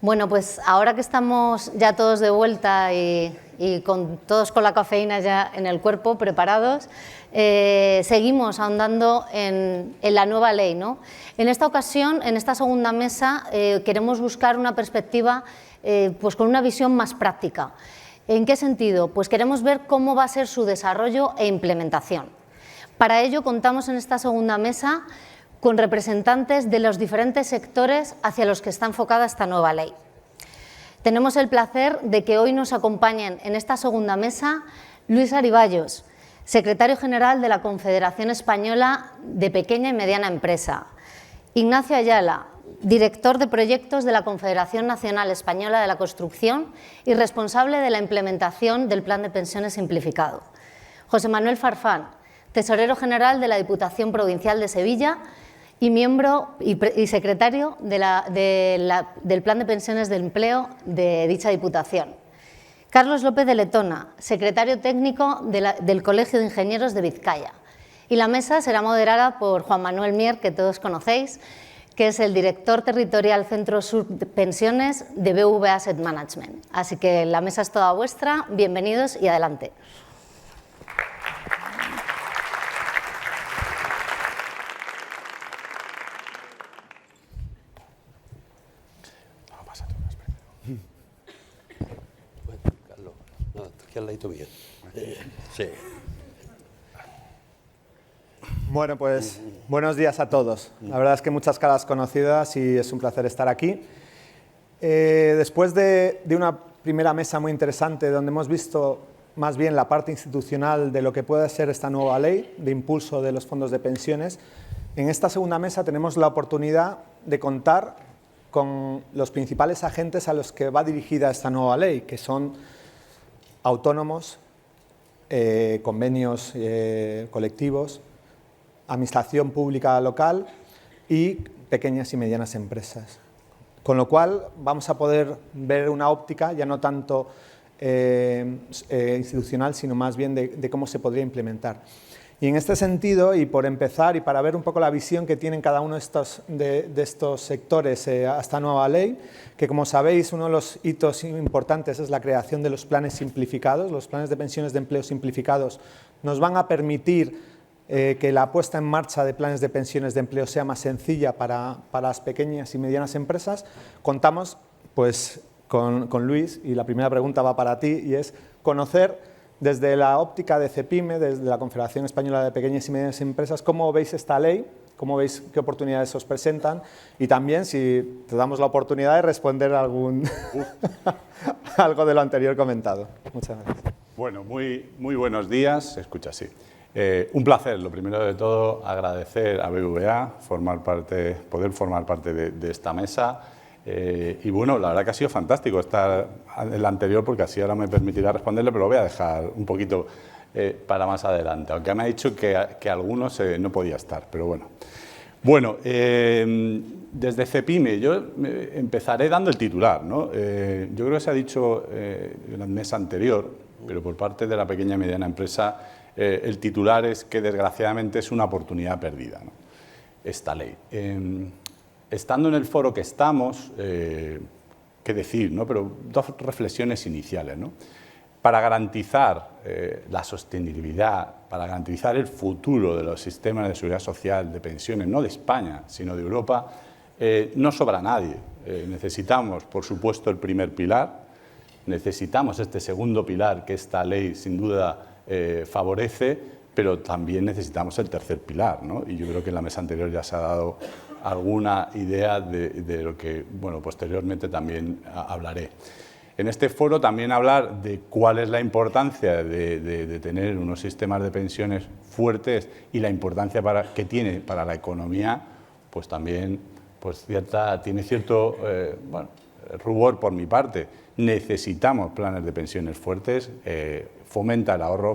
Bueno, pues ahora que estamos ya todos de vuelta y todos con la cafeína ya en el cuerpo, preparados, seguimos ahondando en la nueva ley, ¿no? En esta ocasión, en esta segunda mesa, queremos buscar una perspectiva pues con una visión más práctica. ¿En qué sentido? Pues queremos ver cómo va a ser su desarrollo e implementación. Para ello contamos en esta segunda mesa con representantes de los diferentes sectores hacia los que está enfocada esta nueva ley. Tenemos el placer de que hoy nos acompañen en esta segunda mesa Luis Ariballos, secretario general de la Confederación Española de Pequeña y Mediana Empresa, Ignacio Ayala, director de proyectos de la Confederación Nacional Española de la Construcción y responsable de la implementación del Plan de Pensiones Simplificado, José Manuel Farfán, tesorero general de la Diputación Provincial de Sevilla y miembro y secretario del Plan de Pensiones de Empleo de dicha Diputación. Carlos López de Letona, secretario técnico del Colegio de Ingenieros de Vizcaya. Y la mesa será moderada por Juan Manuel Mier, que todos conocéis, que es el director territorial Centro Sur de Pensiones de BVA Asset Management. Así que la mesa es toda vuestra, bienvenidos y adelante. Sí. Bueno, pues buenos días a todos. La verdad es que muchas caras conocidas y es un placer estar aquí. Después de una primera mesa muy interesante donde hemos visto más bien la parte institucional de lo que puede ser esta nueva ley de impulso de los fondos de pensiones, en esta segunda mesa tenemos la oportunidad de contar con los principales agentes a los que va dirigida esta nueva ley, que son autónomos, convenios colectivos, administración pública local y pequeñas y medianas empresas. Con lo cual vamos a poder ver una óptica ya no tanto institucional, sino más bien de cómo se podría implementar. Y en este sentido, y por empezar, y para ver un poco la visión que tienen cada uno de estos sectores a esta nueva ley, que como sabéis, uno de los hitos importantes es la creación de los planes simplificados. Los planes de pensiones de empleo simplificados nos van a permitir que la puesta en marcha de planes de pensiones de empleo sea más sencilla para las pequeñas y medianas empresas. Contamos pues, con Luis, y la primera pregunta va para ti, y es conocer desde la óptica de CEPIME, desde la Confederación Española de Pequeñas y Medianas Empresas, ¿cómo veis esta ley? ¿Cómo veis qué oportunidades os presentan? Y también si te damos la oportunidad de responder algo de lo anterior comentado. Muchas gracias. Bueno, muy buenos días. Se escucha así. Un placer, lo primero de todo, agradecer a BVA poder formar parte de esta mesa. Y bueno, la verdad que ha sido fantástico estar en la anterior, porque así ahora me permitirá responderle, pero lo voy a dejar un poquito para más adelante, aunque me ha dicho que algunos no podía estar, pero bueno. Bueno, desde CEPIME yo empezaré dando el titular, ¿no? Yo creo que se ha dicho en la mesa anterior, pero por parte de la pequeña y mediana empresa, el titular es que desgraciadamente es una oportunidad perdida, ¿no? Esta ley. Estando en el foro que estamos, qué decir, ¿no? Pero dos reflexiones iniciales, ¿no? Para garantizar la sostenibilidad, para garantizar el futuro de los sistemas de seguridad social, de pensiones, no de España, sino de Europa, no sobra nadie. Necesitamos, por supuesto, el primer pilar, necesitamos este segundo pilar que esta ley sin duda favorece, pero también necesitamos el tercer pilar, ¿no? Y yo creo que en la mesa anterior ya se ha dado alguna idea de lo que, bueno, posteriormente también hablaré. En este foro también hablar de cuál es la importancia de tener unos sistemas de pensiones fuertes y la importancia que tiene para la economía, pues también pues tiene cierto rubor por mi parte. Necesitamos planes de pensiones fuertes, fomenta el ahorro,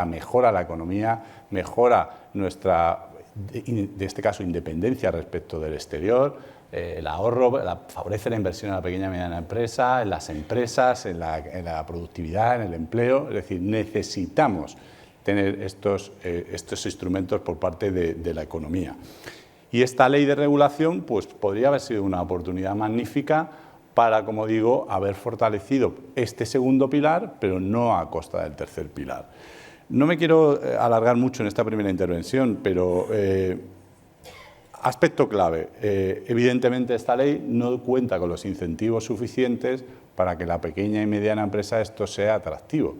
mejora la economía, mejora nuestra, de este caso, independencia respecto del exterior, el ahorro, favorece la inversión en la pequeña y mediana empresa, en las empresas, en la productividad, en el empleo. Es decir, necesitamos tener estos instrumentos por parte de la economía. Y esta ley de regulación pues, podría haber sido una oportunidad magnífica para, como digo, haber fortalecido este segundo pilar, pero no a costa del tercer pilar. No me quiero alargar mucho en esta primera intervención, pero aspecto clave. Evidentemente, esta ley no cuenta con los incentivos suficientes para que la pequeña y mediana empresa esto sea atractivo.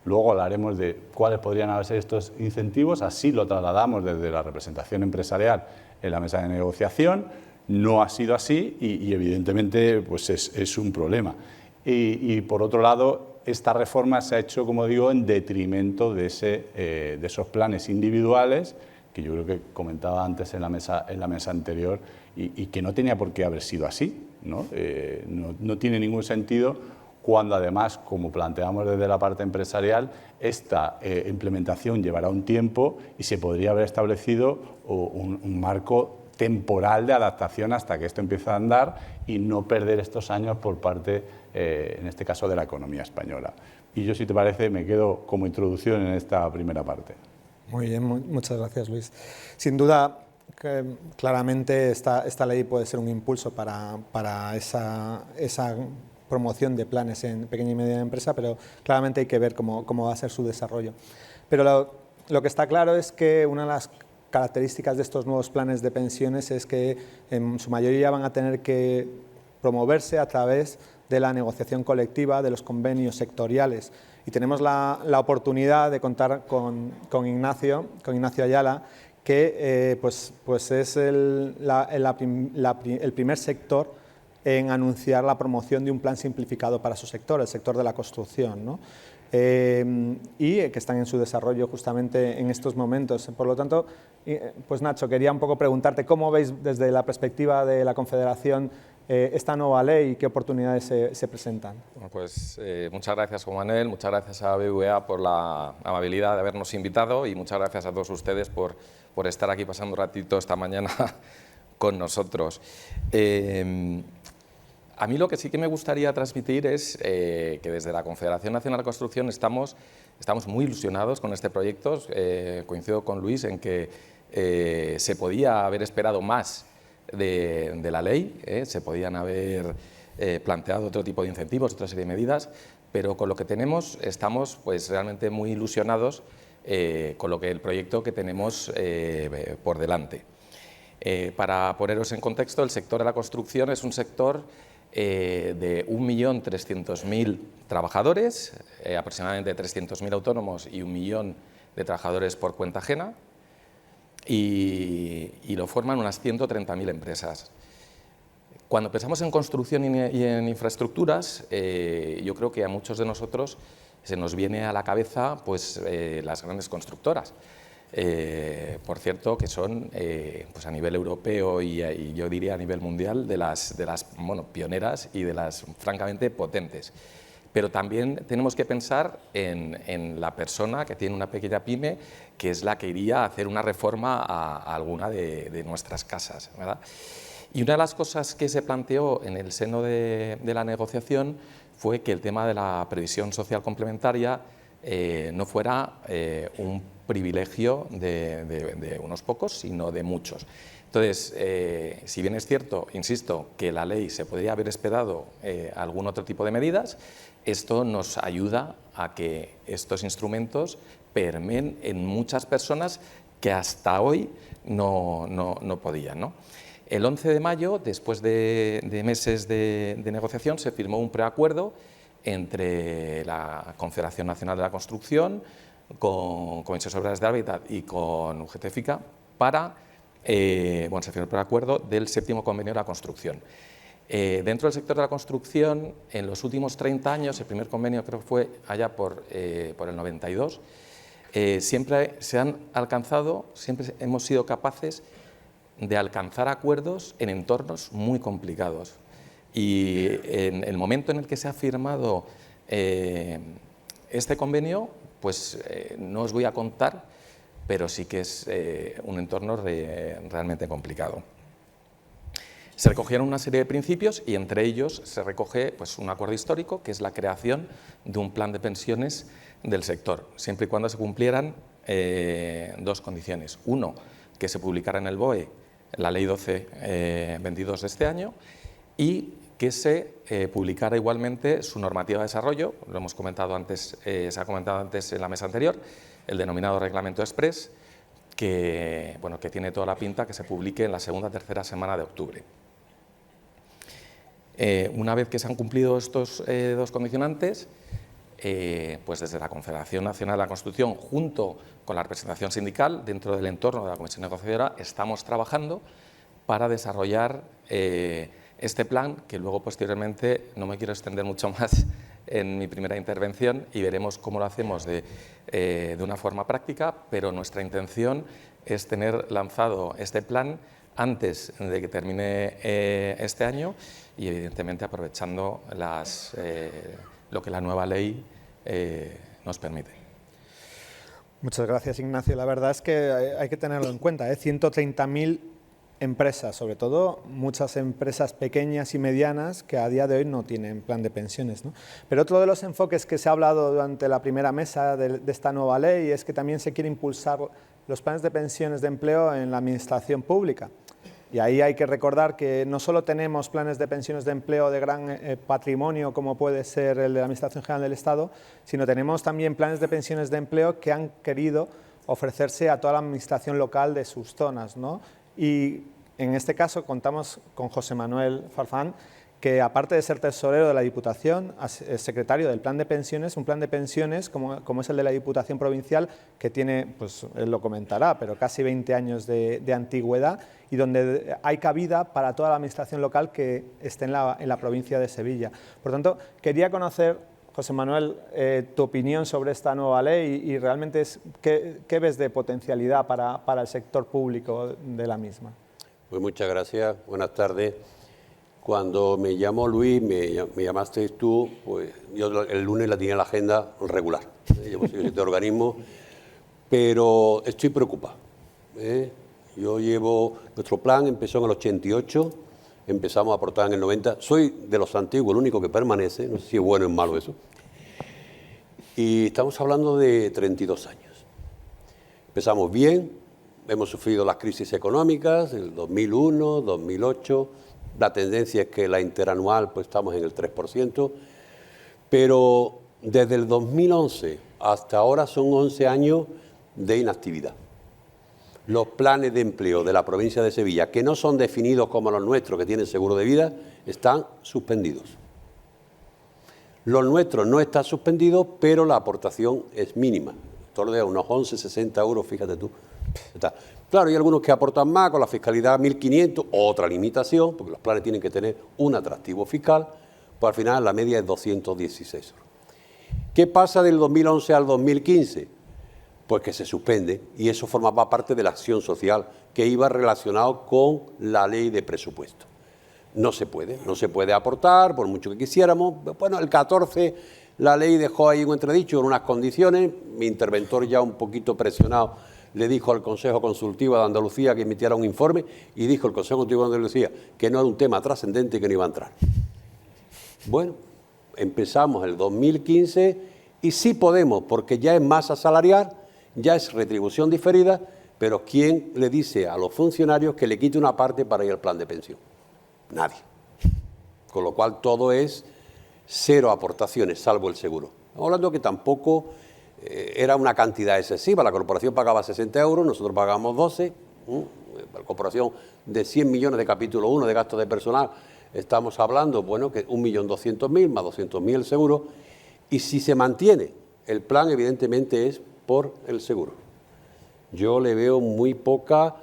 Luego hablaremos de cuáles podrían haber sido estos incentivos, así lo trasladamos desde la representación empresarial en la mesa de negociación. No ha sido así y evidentemente pues es un problema. Y por otro lado, esta reforma se ha hecho, como digo, en detrimento de esos planes individuales que yo creo que comentaba antes en la mesa anterior y que no tenía por qué haber sido así, ¿no? No tiene ningún sentido cuando además, como planteamos desde la parte empresarial, esta implementación llevará un tiempo y se podría haber establecido un marco temporal de adaptación hasta que esto empiece a andar y no perder estos años por parte, en este caso, de la economía española. Y yo, si te parece, me quedo como introducción en esta primera parte. Muy bien, muchas gracias, Luis. Sin duda, claramente esta ley puede ser un impulso para esa promoción de planes en pequeña y mediana empresa, pero claramente hay que ver cómo va a ser su desarrollo. Pero lo que está claro es que una de las características de estos nuevos planes de pensiones es que en su mayoría van a tener que promoverse a través de la negociación colectiva, de los convenios sectoriales. Y tenemos la oportunidad de contar con Ignacio Ayala, que pues es el primer sector en anunciar la promoción de un plan simplificado para su sector, el sector de la construcción, ¿no? Y que están en su desarrollo justamente en estos momentos. Por lo tanto, pues Nacho, quería un poco preguntarte cómo veis desde la perspectiva de la Confederación esta nueva ley y qué oportunidades se presentan. Bueno, pues muchas gracias, Juan Manuel, muchas gracias a BBVA por la amabilidad de habernos invitado y muchas gracias a todos ustedes por estar aquí pasando un ratito esta mañana con nosotros. A mí lo que sí que me gustaría transmitir es que desde la Confederación Nacional de Construcción estamos muy ilusionados con este proyecto. Coincido con Luis en que se podía haber esperado más de la ley, se podían haber planteado otro tipo de incentivos, otra serie de medidas, pero con lo que tenemos estamos pues realmente muy ilusionados con el proyecto que tenemos por delante. Para poneros en contexto, el sector de la construcción es un sector de 1.300.000 trabajadores, aproximadamente 300.000 autónomos y 1 millón de trabajadores por cuenta ajena, y lo forman unas 130.000 empresas. Cuando pensamos en construcción y en infraestructuras, yo creo que a muchos de nosotros se nos viene a la cabeza pues, las grandes constructoras. Por cierto, que son pues a nivel europeo y yo diría a nivel mundial de las pioneras y de las francamente potentes. Pero también tenemos que pensar en la persona que tiene una pequeña pyme, que es la que iría a hacer una reforma a alguna de nuestras casas, ¿verdad? Y una de las cosas que se planteó en el seno de la negociación fue que el tema de la previsión social complementaria no fuera un privilegio de unos pocos, sino de muchos. Entonces, si bien es cierto, insisto, que la ley se podría haber esperado algún otro tipo de medidas, esto nos ayuda a que estos instrumentos permeen en muchas personas que hasta hoy no podían, ¿no? El 11 de mayo, después de meses de negociación, se firmó un preacuerdo entre la Confederación Nacional de la Construcción, con Comisiones Obreras de Hábitat y con UGT-FICA para, se firmó el preacuerdo del 7º Convenio de la Construcción. Dentro del sector de la construcción, en los últimos 30 años, el primer convenio creo que fue allá por el 92, siempre hemos sido capaces de alcanzar acuerdos en entornos muy complicados. Y en el momento en el que se ha firmado este convenio, pues no os voy a contar, pero sí que es un entorno realmente complicado. Se recogieron una serie de principios y entre ellos se recoge pues, un acuerdo histórico, que es la creación de un plan de pensiones del sector, siempre y cuando se cumplieran dos condiciones. Uno, que se publicara en el BOE la Ley 1222 de este año y que se publicara igualmente su normativa de desarrollo, lo hemos comentado antes, se ha comentado antes en la mesa anterior, el denominado Reglamento Express, que, bueno, que tiene toda la pinta que se publique en la segunda o tercera semana de octubre. Una vez que se han cumplido estos dos condicionantes, pues desde la Confederación Nacional de la Construcción, junto con la representación sindical, dentro del entorno de la Comisión Negociadora, estamos trabajando para desarrollar este plan, que luego posteriormente, no me quiero extender mucho más en mi primera intervención, y veremos cómo lo hacemos de una forma práctica, pero nuestra intención es tener lanzado este plan antes de que termine este año y, evidentemente, aprovechando lo que la nueva ley nos permite. Muchas gracias, Ignacio. La verdad es que hay que tenerlo en cuenta, 130.000 empresas, sobre todo muchas empresas pequeñas y medianas que a día de hoy no tienen plan de pensiones, ¿no? Pero otro de los enfoques que se ha hablado durante la primera mesa de esta nueva ley es que también se quiere impulsar los planes de pensiones de empleo en la administración pública. Y ahí hay que recordar que no solo tenemos planes de pensiones de empleo de gran patrimonio, como puede ser el de la Administración General del Estado, sino tenemos también planes de pensiones de empleo que han querido ofrecerse a toda la administración local de sus zonas, ¿no? Y en este caso contamos con José Manuel Farfán, que aparte de ser tesorero de la Diputación, es secretario del plan de pensiones, un plan de pensiones como es el de la Diputación Provincial, que tiene, pues él lo comentará, pero casi 20 años de antigüedad, y donde hay cabida para toda la administración local que esté en la provincia de Sevilla. Por tanto, quería conocer, José Manuel, tu opinión sobre esta nueva ley y realmente ¿qué ves de potencialidad para el sector público de la misma? Pues muchas gracias, buenas tardes. Cuando me llamó Luis, me llamaste tú, pues yo el lunes la tenía en la agenda regular. Llevo 7 organismos, pero estoy preocupado. Nuestro plan empezó en el 88, empezamos a aportar en el 90. Soy de los antiguos, el único que permanece, no sé si es bueno o es malo eso. Y estamos hablando de 32 años. Empezamos bien, hemos sufrido las crisis económicas, el 2001, 2008, la tendencia es que la interanual pues estamos en el 3%, pero desde el 2011 hasta ahora son 11 años de inactividad. Los planes de empleo de la provincia de Sevilla, que no son definidos como los nuestros, que tienen seguro de vida, están suspendidos. Los nuestros no están suspendidos, pero la aportación es mínima. Todo de unos 11, 60 euros, fíjate tú. Claro, hay algunos que aportan más, con la fiscalidad 1.500, otra limitación, porque los planes tienen que tener un atractivo fiscal, pues al final la media es 216 euros. ¿Qué pasa del 2011 al 2015? Pues que se suspende, y eso formaba parte de la acción social que iba relacionado con la ley de presupuesto. No se puede aportar, por mucho que quisiéramos. Bueno, el 14 la ley dejó ahí un entredicho en unas condiciones, mi interventor ya un poquito presionado le dijo al Consejo Consultivo de Andalucía que emitiera un informe y dijo el Consejo Consultivo de Andalucía que no era un tema trascendente y que no iba a entrar. Bueno, empezamos el 2015 y sí podemos, porque ya es masa salarial, ya es retribución diferida, pero ¿quién le dice a los funcionarios que le quite una parte para ir al plan de pensión? Nadie. Con lo cual todo es cero aportaciones, salvo el seguro. Estamos hablando que tampoco era una cantidad excesiva, la corporación pagaba 60 euros, nosotros pagamos 12, la corporación de 100 millones de capítulo 1 de gastos de personal, estamos hablando, bueno, que 1.200.000 más 200.000 el seguro, y si se mantiene el plan, evidentemente es por el seguro. Yo le veo muy poca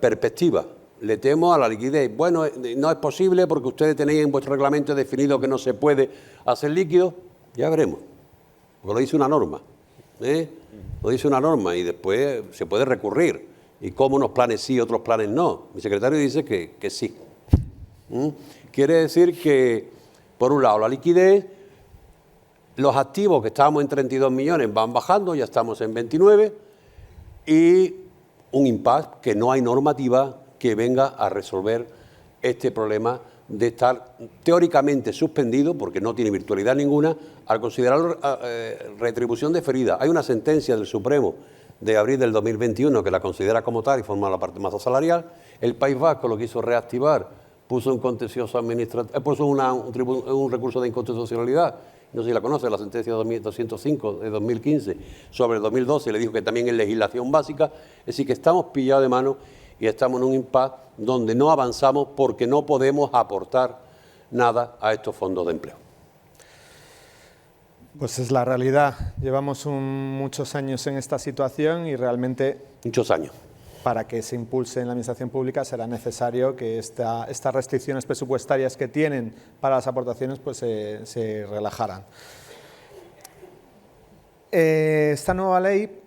perspectiva, le temo a la liquidez. Bueno, no es posible porque ustedes tenéis en vuestro reglamento definido que no se puede hacer líquido, ya veremos, porque lo dice una norma. Lo dice una norma y después se puede recurrir. Y como unos planes sí, otros planes no. Mi secretario dice que sí. Quiere decir que, por un lado, la liquidez, los activos que estábamos en 32 millones van bajando, ya estamos en 29, y un impasse que no hay normativa que venga a resolver este problema de estar teóricamente suspendido, porque no tiene virtualidad ninguna, al considerar retribución deferida. Hay una sentencia del Supremo de abril del 2021 que la considera como tal y forma la parte masa salarial. El País Vasco lo quiso reactivar puso un contencioso administrativo, puso un recurso de inconstitucionalidad, no sé si la conoce, la sentencia 205 de 2015 sobre el 2012, le dijo que también es legislación básica, es decir, que estamos pillados de mano y estamos en un impasse donde no avanzamos porque no podemos aportar nada a estos fondos de empleo. Pues es la realidad. Llevamos muchos años en esta situación y realmente... Muchos años. Para que se impulse en la administración pública será necesario que estas restricciones presupuestarias que tienen para las aportaciones pues, se relajaran. Esta nueva ley,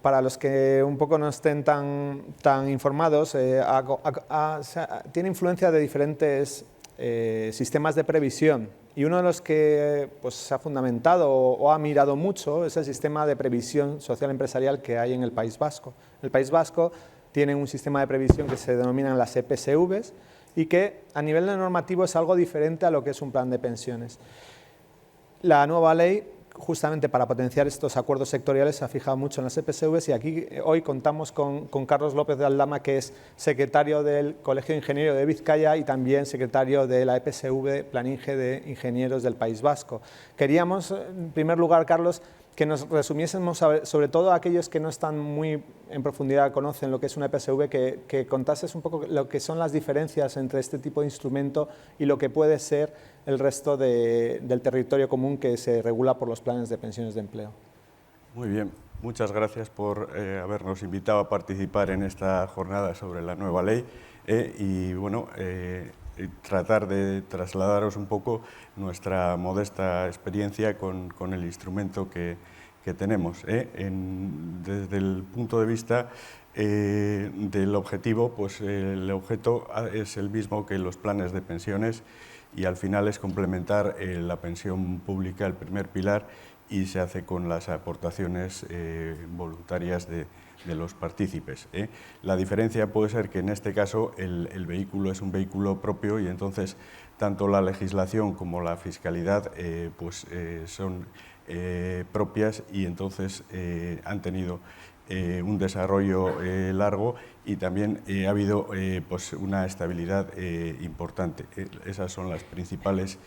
para los que un poco no estén tan informados, tiene influencia de diferentes sistemas de previsión. Y uno de los que pues, se ha fundamentado o ha mirado mucho es el sistema de previsión social empresarial que hay en el País Vasco. El País Vasco tiene un sistema de previsión que se denominan las EPSVs y que a nivel de normativo es algo diferente a lo que es un plan de pensiones. La nueva ley, justamente para potenciar estos acuerdos sectoriales, se ha fijado mucho en las EPSVs y aquí hoy contamos con Carlos López de Aldama, que es secretario del Colegio de Ingenieros de Vizcaya y también secretario de la EPSV Planinge de Ingenieros del País Vasco. Queríamos, en primer lugar, Carlos, que nos resumiésemos, sobre todo aquellos que no están muy en profundidad, conocen lo que es una EPSV, que contases un poco lo que son las diferencias entre este tipo de instrumento y lo que puede ser el resto del territorio común que se regula por los planes de pensiones de empleo. Muy bien, muchas gracias por habernos invitado a participar en esta jornada sobre la nueva ley y bueno, tratar de trasladaros un poco nuestra modesta experiencia con el instrumento que tenemos. Desde el punto de vista del objetivo, pues el objeto es el mismo que los planes de pensiones y al final es complementar la pensión pública, el primer pilar, y se hace con las aportaciones voluntarias de los partícipes. La diferencia puede ser que en este caso el vehículo es un vehículo propio y entonces tanto la legislación como la fiscalidad son propias y entonces han tenido un desarrollo largo y también ha habido pues una estabilidad importante. Esas son las principales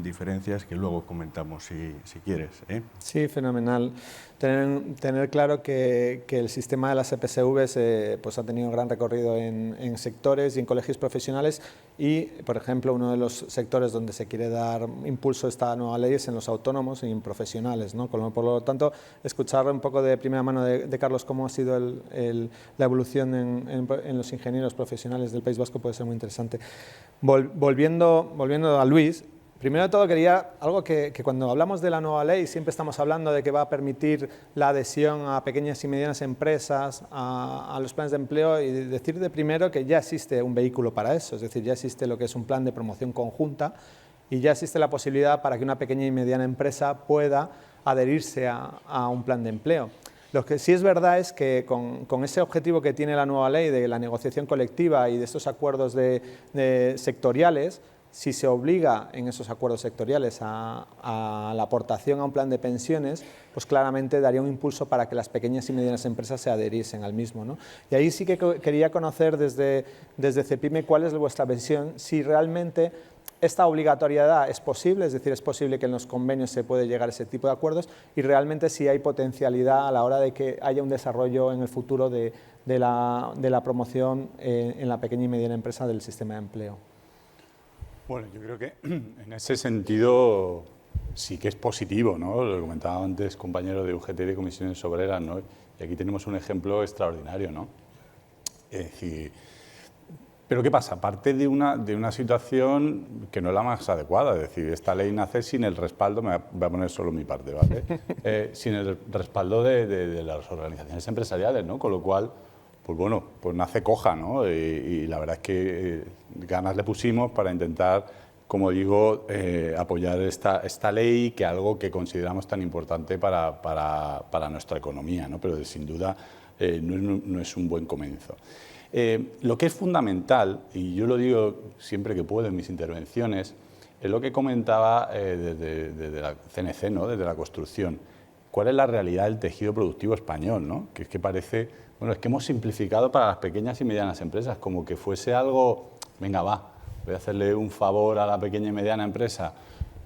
diferencias que luego comentamos si quieres. Sí, fenomenal. Tener claro que el sistema de las EPSVs pues ha tenido un gran recorrido en sectores y en colegios profesionales y, por ejemplo, uno de los sectores donde se quiere dar impulso a esta nueva ley es en los autónomos y en profesionales, ¿no? Por lo tanto, escuchar un poco de primera mano de Carlos cómo ha sido la evolución en los ingenieros profesionales del País Vasco puede ser muy interesante. Volviendo a Luis, primero de todo quería algo que cuando hablamos de la nueva ley siempre estamos hablando de que va a permitir la adhesión a pequeñas y medianas empresas, a los planes de empleo y decir de primero que ya existe un vehículo para eso, es decir, ya existe lo que es un plan de promoción conjunta y ya existe la posibilidad para que una pequeña y mediana empresa pueda adherirse a un plan de empleo. Lo que sí es verdad es que con ese objetivo que tiene la nueva ley de la negociación colectiva y de estos acuerdos sectoriales, si se obliga en esos acuerdos sectoriales a la aportación a un plan de pensiones, pues claramente daría un impulso para que las pequeñas y medianas empresas se adheriesen al mismo, ¿no? Y ahí sí que quería conocer desde CEPIME cuál es vuestra visión, si realmente esta obligatoriedad es posible, es decir, es posible que en los convenios se puede llegar a ese tipo de acuerdos y realmente si hay potencialidad a la hora de que haya un desarrollo en el futuro de la promoción en la pequeña y mediana empresa del sistema de empleo. Bueno, yo creo que en ese sentido sí que es positivo, ¿no? Lo comentaba antes compañero de UGT de Comisiones Obreras, ¿no? Y aquí tenemos un ejemplo extraordinario, ¿no? Es decir, pero ¿qué pasa? Parte de una situación que no es la más adecuada, es decir, esta ley nace sin el respaldo, me voy a poner solo mi parte, ¿vale? Sin el respaldo de las organizaciones empresariales, ¿no? Con lo cual, pues bueno, pues nace coja, ¿no? Y la verdad es que ganas le pusimos para intentar, como digo, apoyar esta ley, que algo que consideramos tan importante para nuestra economía, ¿no? Pero sin duda no es un buen comienzo. Lo que es fundamental, y yo lo digo siempre que puedo en mis intervenciones, es lo que comentaba desde la CNC, ¿no? Desde la construcción. ¿Cuál es la realidad del tejido productivo español, ¿no? Que es que parece, bueno, es que hemos simplificado para las pequeñas y medianas empresas, como que fuese algo venga, va, voy a hacerle un favor a la pequeña y mediana empresa.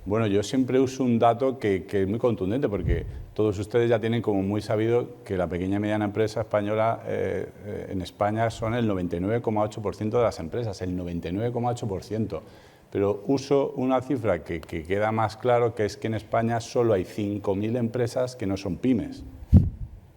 Bueno, yo siempre uso un dato que es muy contundente, porque todos ustedes ya tienen como muy sabido que la pequeña y mediana empresa española en España son el 99,8% de las empresas, el 99,8%. Pero uso una cifra que queda más claro, que es que en España solo hay 5.000 empresas que no son pymes.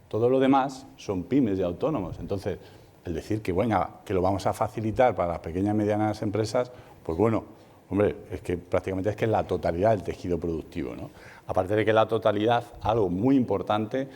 Todo lo demás son pymes y autónomos. Entonces, el decir que, bueno, que lo vamos a facilitar para las pequeñas y medianas empresas, pues bueno, hombre, es que prácticamente es la totalidad del tejido productivo, ¿no? Aparte de que la totalidad, algo muy importante,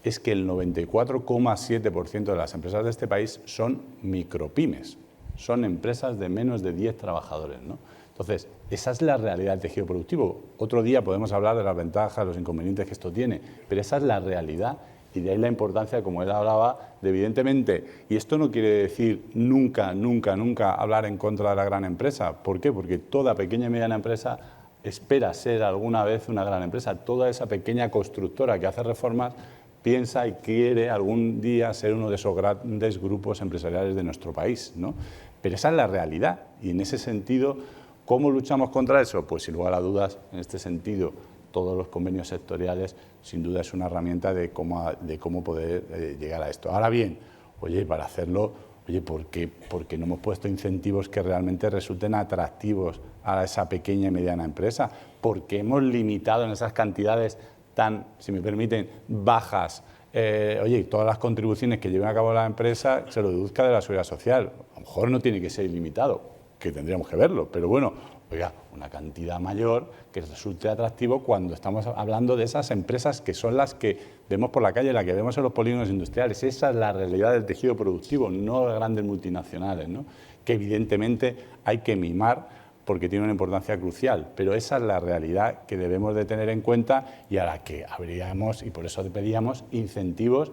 es que el 94,7% de las empresas de este país son micropymes, son empresas de menos de 10 trabajadores, ¿no? Entonces, esa es la realidad del tejido productivo. Otro día podemos hablar de las ventajas, los inconvenientes que esto tiene, pero esa es la realidad. Y de ahí la importancia, como él hablaba, de evidentemente, y esto no quiere decir nunca, nunca, nunca hablar en contra de la gran empresa. ¿Por qué? Porque toda pequeña y mediana empresa espera ser alguna vez una gran empresa. Toda esa pequeña constructora que hace reformas piensa y quiere algún día ser uno de esos grandes grupos empresariales de nuestro país, ¿no? Pero esa es la realidad, y en ese sentido, ¿cómo luchamos contra eso? Pues sin lugar a dudas, en este sentido, todos los convenios sectoriales, sin duda es una herramienta de cómo poder llegar a esto. Ahora bien, oye, para hacerlo, oye, ¿por qué no hemos puesto incentivos que realmente resulten atractivos a esa pequeña y mediana empresa? ¿Por qué hemos limitado en esas cantidades tan, si me permiten, bajas? Oye, todas las contribuciones que lleven a cabo la empresa se lo deduzca de la seguridad social. A lo mejor no tiene que ser ilimitado, que tendríamos que verlo, pero bueno, oiga, una cantidad mayor que resulte atractivo cuando estamos hablando de esas empresas que son las que vemos por la calle, las que vemos en los polígonos industriales. Esa es la realidad del tejido productivo, no las grandes multinacionales, ¿no? Que evidentemente hay que mimar porque tiene una importancia crucial, pero esa es la realidad que debemos de tener en cuenta y a la que habríamos, y por eso pedíamos, incentivos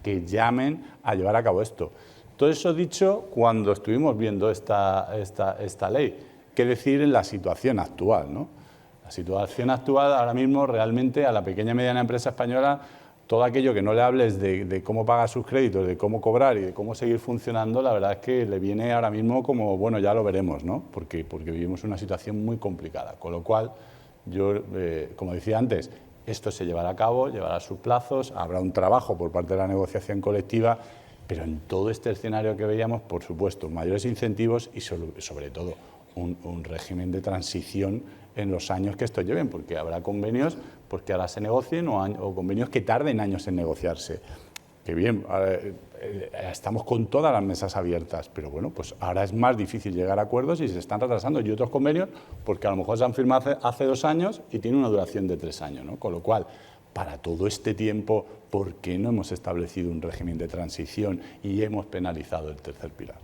que llamen a llevar a cabo esto. Todo eso dicho cuando estuvimos viendo esta ley. ¿Qué decir en la situación actual, ¿no? La situación actual ahora mismo realmente a la pequeña y mediana empresa española, todo aquello que no le hables de cómo pagar sus créditos, de cómo cobrar y de cómo seguir funcionando, la verdad es que le viene ahora mismo como, bueno, ya lo veremos, ¿no? Porque vivimos una situación muy complicada, con lo cual yo, como decía antes, esto se llevará a cabo, llevará sus plazos, habrá un trabajo por parte de la negociación colectiva, pero en todo este escenario que veíamos, por supuesto, mayores incentivos y sobre todo un régimen de transición en los años que esto lleven, porque habrá convenios que ahora se negocien o convenios que tarden años en negociarse. Que bien, estamos con todas las mesas abiertas, pero bueno, pues ahora es más difícil llegar a acuerdos y se están retrasando. Y otros convenios, porque a lo mejor se han firmado hace 2 años y tienen una duración de 3 años, ¿no? Con lo cual, para todo este tiempo, ¿por qué no hemos establecido un régimen de transición y hemos penalizado el tercer pilar?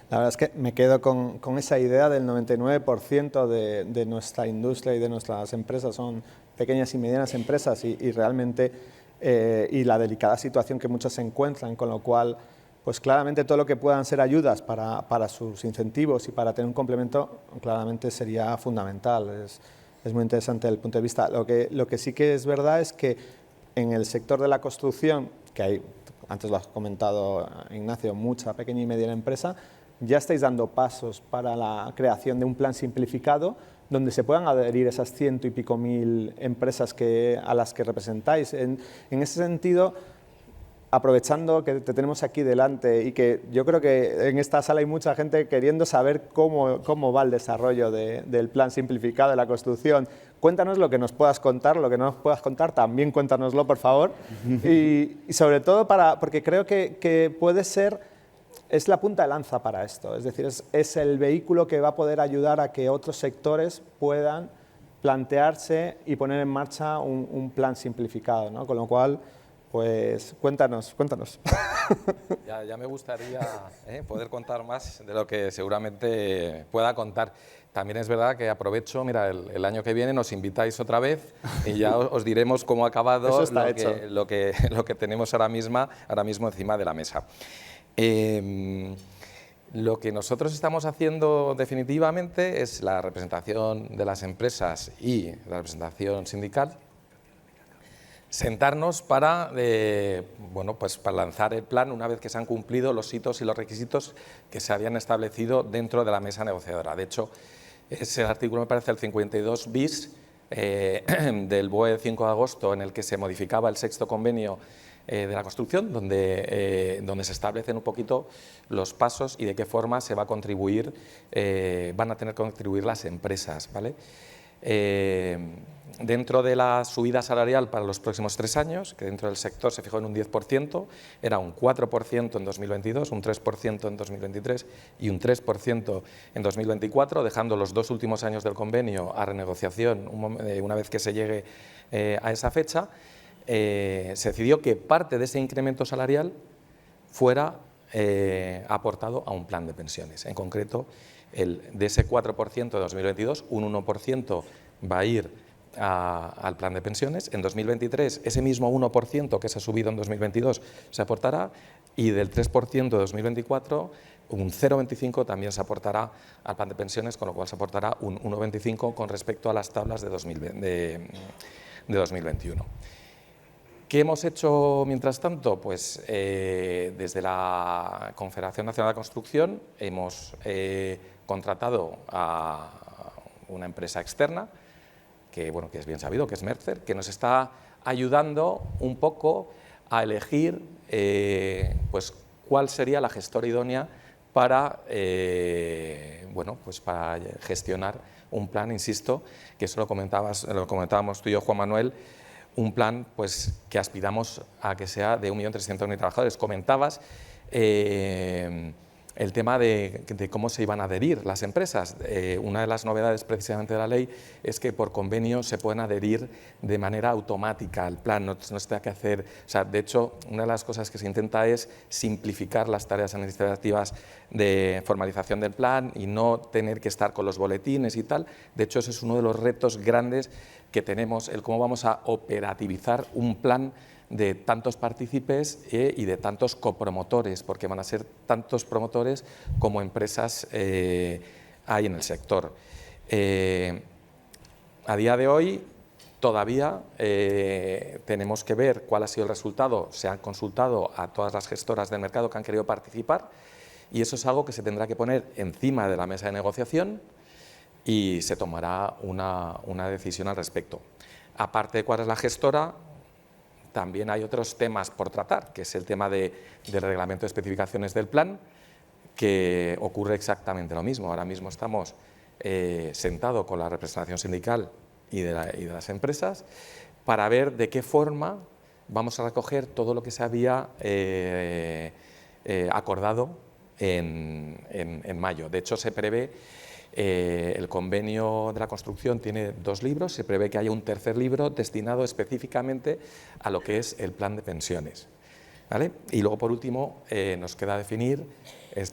La verdad es que me quedo con esa idea del 99% de nuestra industria y de nuestras empresas son pequeñas y medianas empresas y realmente y la delicada situación que muchas se encuentran, con lo cual pues claramente todo lo que puedan ser ayudas para sus incentivos y para tener un complemento claramente sería fundamental. Es muy interesante desde el punto de vista. Lo que sí que es verdad es que en el sector de la construcción, que hay, antes lo has comentado Ignacio, mucha pequeña y mediana empresa, ya estáis dando pasos para la creación de un plan simplificado donde se puedan adherir esas 100 y pico mil empresas a las que representáis. En ese sentido, aprovechando que te tenemos aquí delante y que yo creo que en esta sala hay mucha gente queriendo saber cómo va el desarrollo del plan simplificado de la construcción, cuéntanos lo que nos puedas contar, lo que no nos puedas contar, también cuéntanoslo, por favor. Y sobre todo porque creo que puede ser... Es la punta de lanza para esto, es decir, es el vehículo que va a poder ayudar a que otros sectores puedan plantearse y poner en marcha un plan simplificado, ¿no? Con lo cual, pues cuéntanos. Ya me gustaría poder contar más de lo que seguramente pueda contar. También es verdad que aprovecho, mira, el año que viene nos invitáis otra vez y ya os diremos cómo ha acabado lo que tenemos ahora mismo encima de la mesa. Lo que nosotros estamos haciendo definitivamente es la representación de las empresas y la representación sindical. sentarnos para, bueno, pues para lanzar el plan una vez que se han cumplido los hitos y los requisitos que se habían establecido dentro de la mesa negociadora. De hecho, es el artículo, me parece, el 52 bis del BOE de 5 de agosto, en el que se modificaba el sexto convenio de la construcción, donde se establecen un poquito los pasos y de qué forma se va a contribuir, van a tener que contribuir las empresas, ¿vale? Dentro de la subida salarial para los próximos 3 años, que dentro del sector se fijó en un 10%, era un 4% en 2022, un 3% en 2023 y un 3% en 2024, dejando los 2 últimos años del convenio a renegociación una vez que se llegue a esa fecha. Se decidió que parte de ese incremento salarial fuera aportado a un plan de pensiones. En concreto, de ese 4% de 2022, un 1% va a ir al plan de pensiones. En 2023, ese mismo 1% que se ha subido en 2022 se aportará, y del 3% de 2024, un 0,25 también se aportará al plan de pensiones, con lo cual se aportará un 1,25 con respecto a las tablas de 2021. ¿Qué hemos hecho mientras tanto? Pues desde la Confederación Nacional de Construcción hemos contratado a una empresa externa, que es bien sabido, que es Mercer, que nos está ayudando un poco a elegir pues cuál sería la gestora idónea para, para gestionar un plan, insisto, que eso lo comentábamos tú y yo, Juan Manuel, un plan pues, que aspiramos a que sea de 1.300.000 trabajadores. Comentabas el tema de cómo se iban a adherir las empresas. Una de las novedades precisamente de la ley es que por convenio se pueden adherir de manera automática al plan, no se tenga que hacer. O sea, de hecho, una de las cosas que se intenta es simplificar las tareas administrativas de formalización del plan y no tener que estar con los boletines y tal. De hecho, ese es uno de los retos grandes que tenemos, el cómo vamos a operativizar un plan de tantos partícipes y de tantos copromotores, porque van a ser tantos promotores como empresas hay en el sector. A día de hoy todavía tenemos que ver cuál ha sido el resultado. Se han consultado a todas las gestoras del mercado que han querido participar, y eso es algo que se tendrá que poner encima de la mesa de negociación y se tomará una decisión al respecto. Aparte de cuál es la gestora, también hay otros temas por tratar, que es el tema del reglamento de especificaciones del plan, que ocurre exactamente lo mismo. Ahora mismo estamos sentados con la representación sindical y de las empresas para ver de qué forma vamos a recoger todo lo que se había acordado en mayo. De hecho, se prevé, el convenio de la construcción tiene 2 libros, se prevé que haya un tercer libro destinado específicamente a lo que es el plan de pensiones, ¿vale? Y luego, por último, nos queda definir,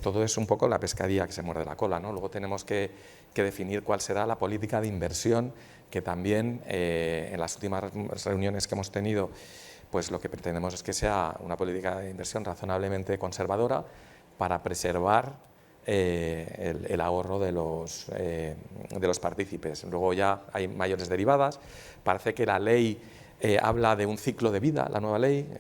todo es un poco la pescadilla que se muerde la cola, ¿no? Luego tenemos que definir cuál será la política de inversión, que también en las últimas reuniones que hemos tenido, pues lo que pretendemos es que sea una política de inversión razonablemente conservadora para preservar el ahorro de los partícipes. Luego ya hay mayores derivadas. Parece que la ley habla de un ciclo de vida, la nueva ley.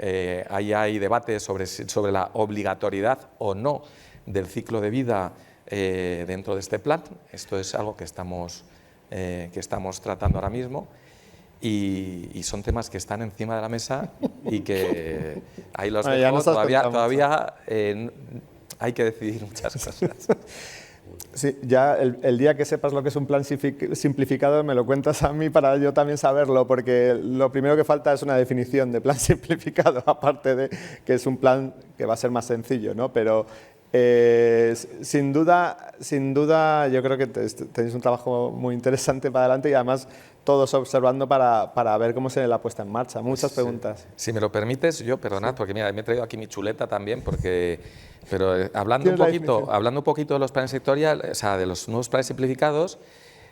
Ahí hay debates sobre la obligatoriedad o no del ciclo de vida dentro de este plan. Esto es algo que estamos tratando ahora mismo. Y son temas que están encima de la mesa y que ahí los dejo. Todavía hay que decidir muchas cosas. Sí, ya el día que sepas lo que es un plan simplificado me lo cuentas a mí para yo también saberlo, porque lo primero que falta es una definición de plan simplificado, aparte de que es un plan que va a ser más sencillo, ¿no? Pero sin duda yo creo que tenéis un trabajo muy interesante para adelante, y además todos observando para ver cómo se la puesta en marcha. Muchas preguntas. Si me lo permites, yo, perdonad, porque mira, me he traído aquí mi chuleta también, pero hablando un poquito de los planes sectoriales, o sea, de los nuevos planes simplificados,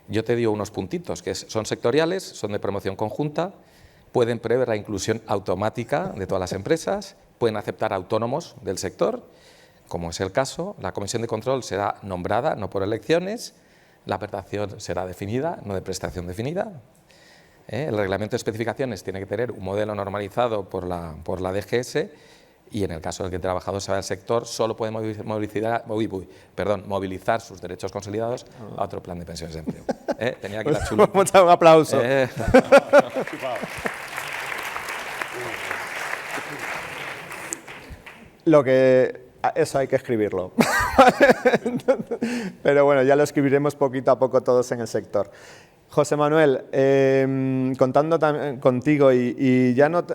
yo te digo unos puntitos, que son sectoriales, son de promoción conjunta, pueden prever la inclusión automática de todas las empresas, pueden aceptar autónomos del sector, como es el caso. La comisión de control será nombrada, no por elecciones. La prestación será definida, no de prestación definida. El reglamento de especificaciones tiene que tener un modelo normalizado por la DGS y en el caso de que el trabajador se vaya al sector solo puede movilizar sus derechos consolidados a otro plan de pensiones de empleo. Tenía que dar un aplauso. Eso hay que escribirlo. Pero bueno, ya lo escribiremos poquito a poco todos en el sector. José Manuel, contando también contigo y ya no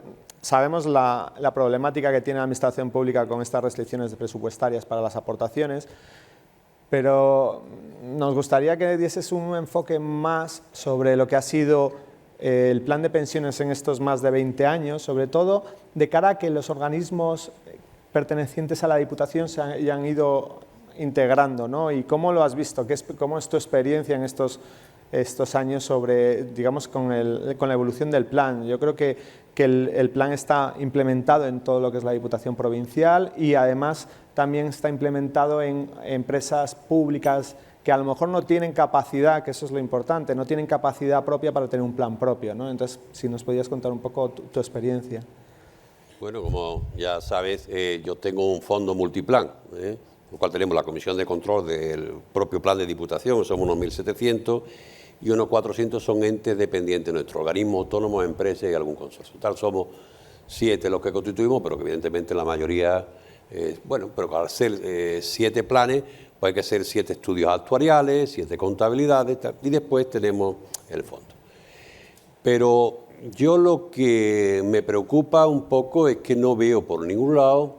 sabemos la problemática que tiene la administración pública con estas restricciones presupuestarias para las aportaciones, pero nos gustaría que dieses un enfoque más sobre lo que ha sido el plan de pensiones en estos más de 20 años, sobre todo de cara a que los organismos pertenecientes a la Diputación se han ido integrando, ¿no? ¿Y cómo lo has visto? ¿Cómo es tu experiencia en estos años sobre, digamos, con la evolución del plan? Yo creo que el plan está implementado en todo lo que es la Diputación Provincial y además también está implementado en empresas públicas que a lo mejor no tienen capacidad, que eso es lo importante, no tienen capacidad propia para tener un plan propio, ¿no? Entonces, si nos podías contar un poco tu experiencia. Bueno, como ya sabes, yo tengo un fondo multiplan, lo cual tenemos la comisión de control del propio plan de Diputación, somos unos 1.700 y unos 400 son entes dependientes nuestros, organismos autónomos, empresas y algún consorcio. Tal somos 7 los que constituimos, pero que evidentemente la mayoría, bueno, pero al ser 7 planes, pues hay que hacer 7 estudios actuariales, 7 contabilidades, y después tenemos el fondo. Pero yo lo que me preocupa un poco es que no veo por ningún lado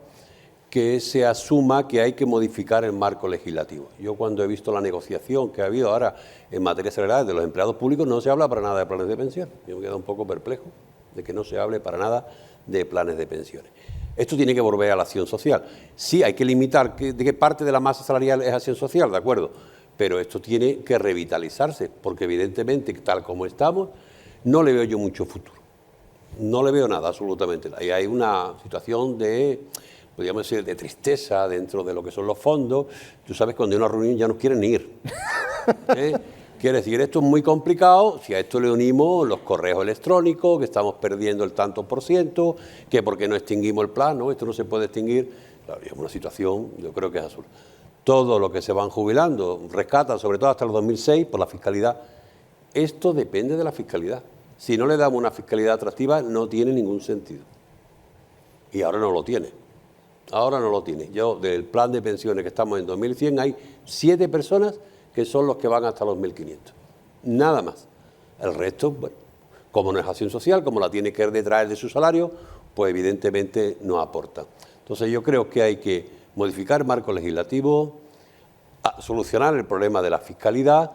que se asuma que hay que modificar el marco legislativo. Yo cuando he visto la negociación que ha habido ahora en materia salarial de los empleados públicos, no se habla para nada de planes de pensión. Yo me quedo un poco perplejo de que no se hable para nada de planes de pensiones. Esto tiene que volver a la acción social. Sí, hay que limitar de qué parte de la masa salarial es acción social, de acuerdo, pero esto tiene que revitalizarse, porque evidentemente, tal como estamos, no le veo yo mucho futuro. No le veo nada, absolutamente. Y hay una situación de, podríamos decir, de tristeza dentro de lo que son los fondos. Tú sabes, cuando hay una reunión ya no quieren ni ir. Quiere decir, esto es muy complicado. Si a esto le unimos los correos electrónicos, que estamos perdiendo el tanto por ciento, que porque no extinguimos el plan, ¿no? Esto no se puede extinguir. Claro, es una situación, yo creo que es absurda. Todo lo que se van jubilando, rescatan, sobre todo hasta el 2006, por la fiscalidad. Esto depende de la fiscalidad. Si no le damos una fiscalidad atractiva, no tiene ningún sentido. Y ahora no lo tiene. Ahora no lo tiene. Yo, del plan de pensiones que estamos en 2100, hay 7 personas que son los que van hasta los 1.500. Nada más. El resto, bueno, como no es acción social, como la tiene que detraer de su salario, pues evidentemente no aporta. Entonces yo creo que hay que modificar el marco legislativo, solucionar el problema de la fiscalidad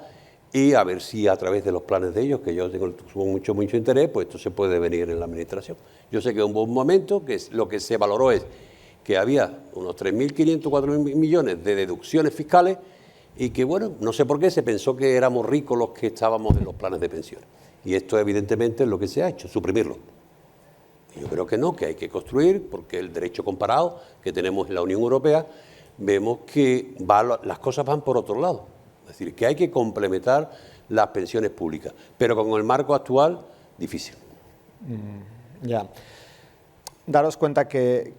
y a ver si a través de los planes de ellos, que yo tengo mucho interés, pues esto se puede venir en la administración. Yo sé que es un buen momento, que lo que se valoró es que había unos 3.500, 4.000 millones de deducciones fiscales y que, bueno, no sé por qué se pensó que éramos ricos los que estábamos en los planes de pensiones. Y esto evidentemente es lo que se ha hecho, suprimirlo. Y yo creo que no, que hay que construir, porque el derecho comparado que tenemos en la Unión Europea, vemos que las cosas van por otro lado. Es decir, que hay que complementar las pensiones públicas, pero con el marco actual, difícil. Ya. Daros cuenta que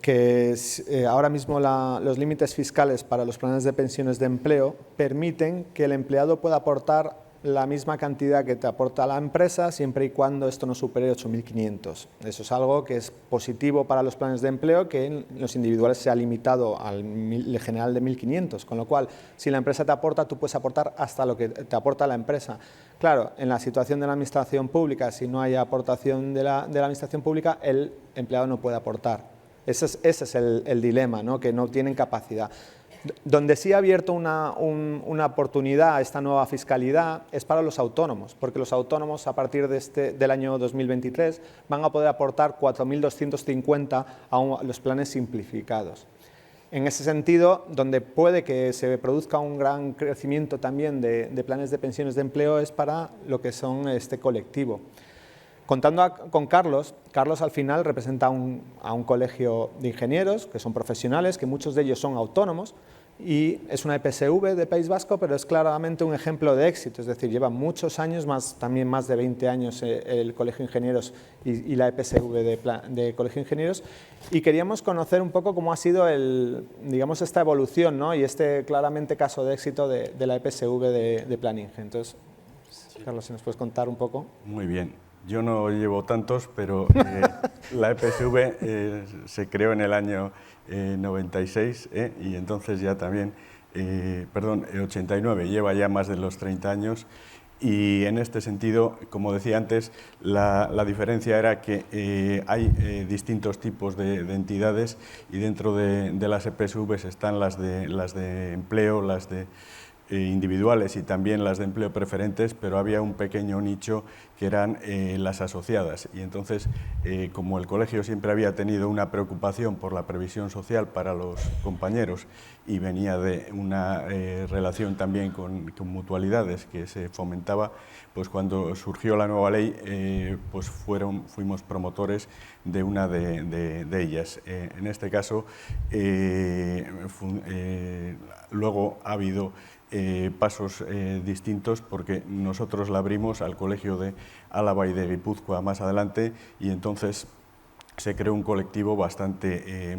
ahora mismo los límites fiscales para los planes de pensiones de empleo permiten que el empleado pueda aportar la misma cantidad que te aporta la empresa siempre y cuando esto no supere 8.500. Eso es algo que es positivo para los planes de empleo, que en los individuales se ha limitado al general de 1.500, con lo cual si la empresa te aporta, tú puedes aportar hasta lo que te aporta la empresa. Claro, en la situación de la administración pública, si no hay aportación de la administración pública, el empleado no puede aportar. Ese es el dilema, ¿no? Que no tienen capacidad. Donde sí ha abierto una oportunidad a esta nueva fiscalidad es para los autónomos, porque los autónomos a partir del año 2023 van a poder aportar 4.250 a los planes simplificados. En ese sentido, donde puede que se produzca un gran crecimiento también de planes de pensiones de empleo es para lo que son este colectivo. Contando con Carlos al final representa a un colegio de ingenieros que son profesionales, que muchos de ellos son autónomos, y es una EPSV de País Vasco, pero es claramente un ejemplo de éxito, es decir, lleva muchos años, también más de 20 años el Colegio de Ingenieros y la EPSV de Colegio de Ingenieros, y queríamos conocer un poco cómo ha sido digamos, esta evolución, ¿no? Y claramente caso de éxito de la EPSV de Planinge. Entonces, Carlos, si nos puedes contar un poco. Muy bien. Yo no llevo tantos, pero la EPSV se creó en el año 96 y entonces ya también, 89, lleva ya más de los 30 años y en este sentido, como decía antes, la diferencia era que hay distintos tipos de entidades y dentro de las EPSVs están las de empleo, las de individuales y también las de empleo preferentes, pero había un pequeño nicho que eran las asociadas y entonces como el colegio siempre había tenido una preocupación por la previsión social para los compañeros y venía de una relación también con mutualidades que se fomentaba, pues cuando surgió la nueva ley pues fuimos promotores de una de ellas. En este caso luego ha habido pasos distintos porque nosotros la abrimos al Colegio de Álava y de Guipúzcoa más adelante y entonces se creó un colectivo bastante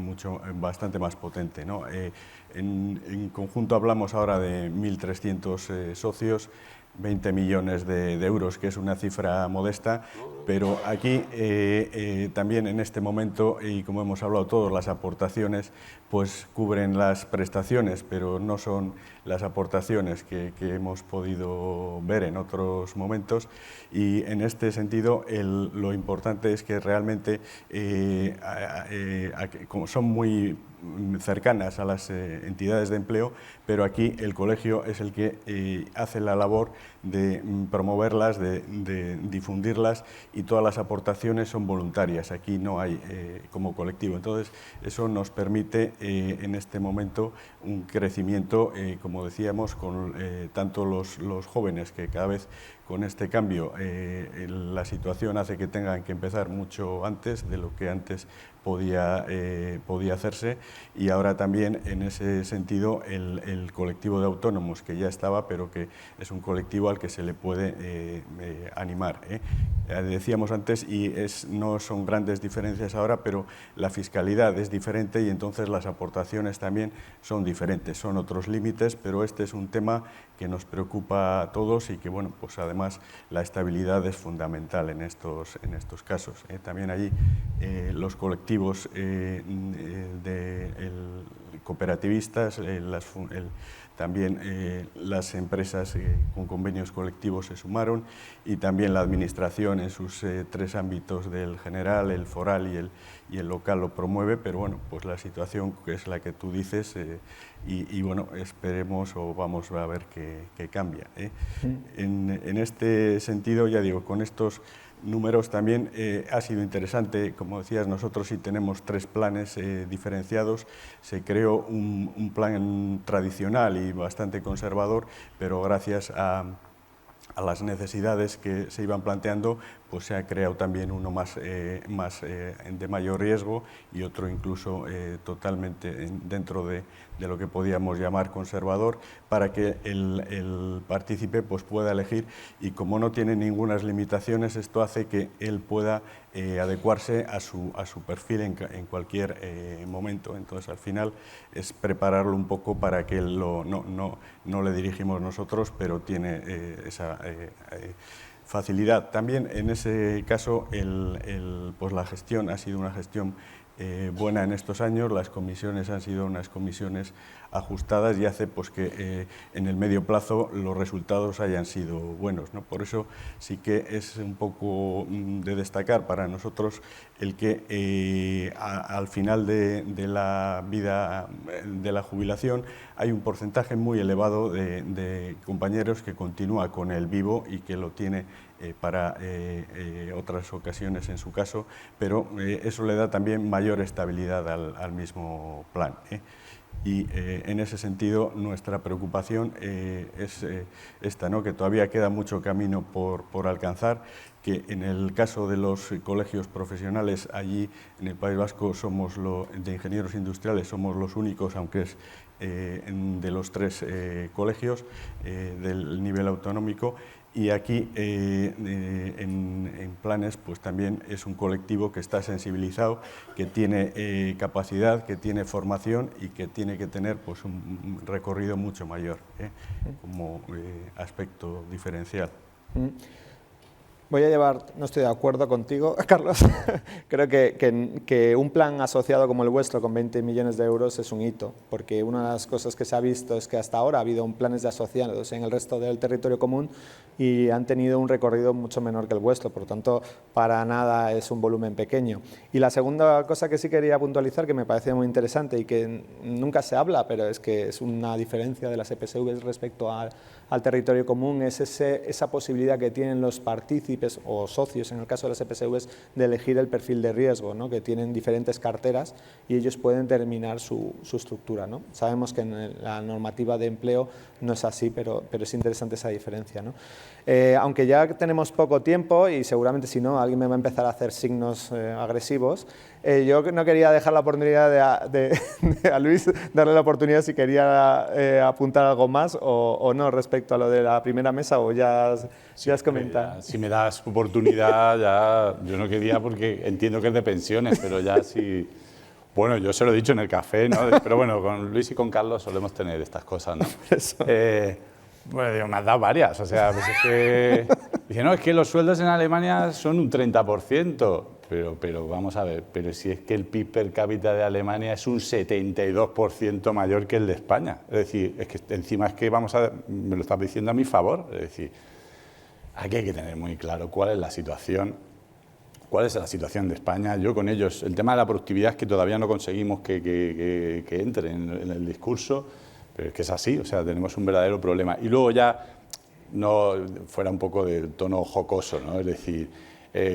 más potente, ¿no? En conjunto hablamos ahora de 1.300 socios, 20 millones de euros, que es una cifra modesta, pero aquí también en este momento, y como hemos hablado todos, las aportaciones pues cubren las prestaciones, pero no son las aportaciones que hemos podido ver en otros momentos y en este sentido lo importante es que realmente como son muy cercanas a las entidades de empleo, pero aquí el colegio es el que hace la labor de promoverlas, de difundirlas y todas las aportaciones son voluntarias, aquí no hay como colectivo. Entonces eso nos permite en este momento un crecimiento, como decíamos, con tanto los jóvenes que cada vez con este cambio la situación hace que tengan que empezar mucho antes de lo que antes podía hacerse y ahora también en ese sentido el colectivo de autónomos que ya estaba pero que es un colectivo al que se le puede animar. Decíamos antes y no son grandes diferencias ahora pero la fiscalidad es diferente y entonces las aportaciones también son diferentes, son otros límites pero este es un tema que nos preocupa a todos y que bueno pues además la estabilidad es fundamental en estos casos. También allí los colectivos cooperativistas, también las empresas con convenios colectivos se sumaron y también la administración en sus tres ámbitos del general, el foral y el local lo promueve, pero bueno, pues la situación que es la que tú dices y bueno, esperemos o vamos a ver que cambia. En este sentido, ya digo, con estos números también ha sido interesante, como decías, nosotros sí tenemos 3 planes diferenciados, se creó un plan tradicional y bastante conservador, pero gracias a las necesidades que se iban planteando, pues se ha creado también uno de mayor riesgo y otro incluso totalmente dentro de lo que podíamos llamar conservador, para que el partícipe pues pueda elegir y como no tiene ninguna limitaciones, esto hace que él pueda adecuarse a su perfil en cualquier momento. Entonces al final es prepararlo un poco para que él no le dirigimos nosotros, pero tiene esa facilidad. También en ese caso pues la gestión ha sido una gestión buena en estos años, las comisiones han sido unas comisiones ajustadas y hace pues que en el medio plazo los resultados hayan sido buenos, ¿no? Por eso sí que es un poco de destacar para nosotros el que al final de la vida de la jubilación hay un porcentaje muy elevado de compañeros que continúa con el vivo y que lo tiene para otras ocasiones en su caso, pero eso le da también mayor estabilidad al mismo plan. Y en ese sentido nuestra preocupación es esta, ¿no? Que todavía queda mucho camino por alcanzar, que en el caso de los colegios profesionales allí en el País Vasco de ingenieros industriales somos los únicos, aunque es de los 3 colegios del nivel autonómico, y aquí en Planes pues también es un colectivo que está sensibilizado, que tiene capacidad, que tiene formación y que tiene que tener pues un recorrido mucho mayor como aspecto diferencial. Voy a llevar, no estoy de acuerdo contigo, Carlos. Creo que un plan asociado como el vuestro con 20 millones de euros es un hito, porque una de las cosas que se ha visto es que hasta ahora ha habido planes de asociados en el resto del territorio común y han tenido un recorrido mucho menor que el vuestro, por lo tanto, para nada es un volumen pequeño. Y la segunda cosa que sí quería puntualizar, que me parecía muy interesante y que nunca se habla, pero es que es una diferencia de las EPSV respecto al territorio común, es esa posibilidad que tienen los partícipes o socios, en el caso de las EPSV, de elegir el perfil de riesgo, ¿no? Que tienen diferentes carteras y ellos pueden determinar su estructura, ¿no? Sabemos que en la normativa de empleo no es así, pero es interesante esa diferencia, ¿no? Aunque ya tenemos poco tiempo y seguramente si no alguien me va a empezar a hacer signos agresivos, yo no quería dejar la oportunidad a Luis, darle la oportunidad si quería apuntar algo más o no respecto a lo de la primera mesa, o ya has comentado. Si me das oportunidad, ya yo no quería porque entiendo que es de pensiones, pero ya sí. Bueno, yo se lo he dicho en el café, ¿no? Pero bueno, con Luis y con Carlos solemos tener estas cosas, ¿no? Bueno, digo, me has dado varias, o sea, pues es que... Dice, no, es que los sueldos en Alemania son un 30%, pero vamos a ver, pero si es que el PIB per cápita de Alemania es un 72% mayor que el de España. Es decir, es que encima es que me lo estás diciendo a mi favor, es decir, aquí hay que tener muy claro cuál es la situación de España. Yo con ellos, el tema de la productividad es que todavía no conseguimos que entre en el discurso, pero es que es así, o sea, tenemos un verdadero problema. Y luego ya, no fuera un poco del tono jocoso, ¿no? Es decir,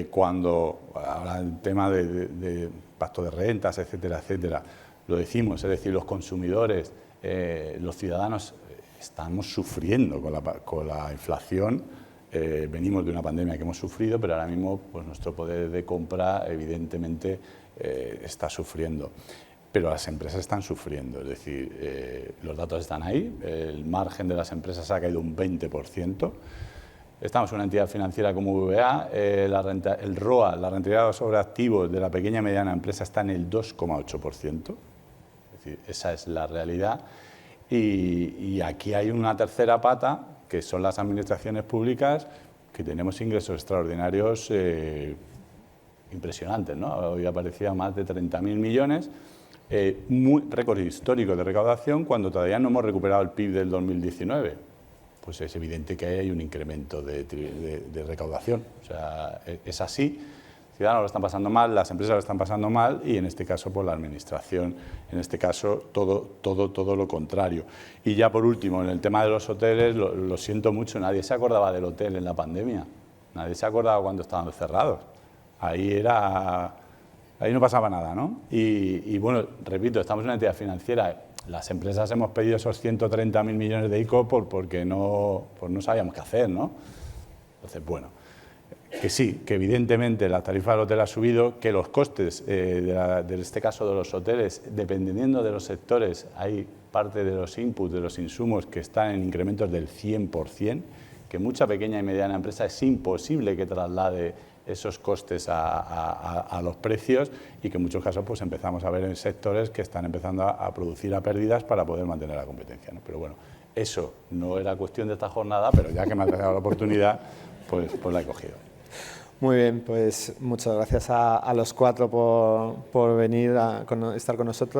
cuando habla el tema de pacto de rentas, etcétera, etcétera, lo decimos, es decir, los consumidores, los ciudadanos estamos sufriendo con la inflación. Venimos de una pandemia que hemos sufrido, pero ahora mismo pues, nuestro poder de compra evidentemente está sufriendo. Pero las empresas están sufriendo, es decir, los datos están ahí, el margen de las empresas ha caído un 20%. Estamos en una entidad financiera como BBVA, el ROA, la rentabilidad sobre activos de la pequeña y mediana empresa está en el 2,8%, es decir, esa es la realidad. Y aquí hay una tercera pata, que son las administraciones públicas, que tenemos ingresos extraordinarios impresionantes, ¿no? Hoy aparecía más de 30.000 millones, récord histórico de recaudación cuando todavía no hemos recuperado el PIB del 2019. Pues es evidente que hay un incremento de recaudación, o sea, es así. Los ciudadanos lo están pasando mal, las empresas lo están pasando mal y en este caso pues la administración, en este caso todo lo contrario. Y ya por último, en el tema de los hoteles, lo siento mucho, nadie se acordaba del hotel en la pandemia, nadie se acordaba cuando estaban cerrados. Ahí no pasaba nada, ¿no? Y bueno, repito, estamos en una entidad financiera. Las empresas hemos pedido esos 130.000 millones de ICO porque no sabíamos qué hacer, ¿no? Entonces, bueno, que sí, que evidentemente la tarifa del hotel ha subido, que los costes, de este caso de los hoteles, dependiendo de los sectores, hay parte de los inputs, de los insumos que están en incrementos del 100%, que mucha pequeña y mediana empresa es imposible que traslade esos costes a los precios y que en muchos casos pues empezamos a ver en sectores que están empezando a producir a pérdidas para poder mantener la competencia, ¿no? Pero bueno, eso no era cuestión de esta jornada, pero ya que me has dado la oportunidad, pues la he cogido. Muy bien, pues muchas gracias a los cuatro por venir a estar con nosotros.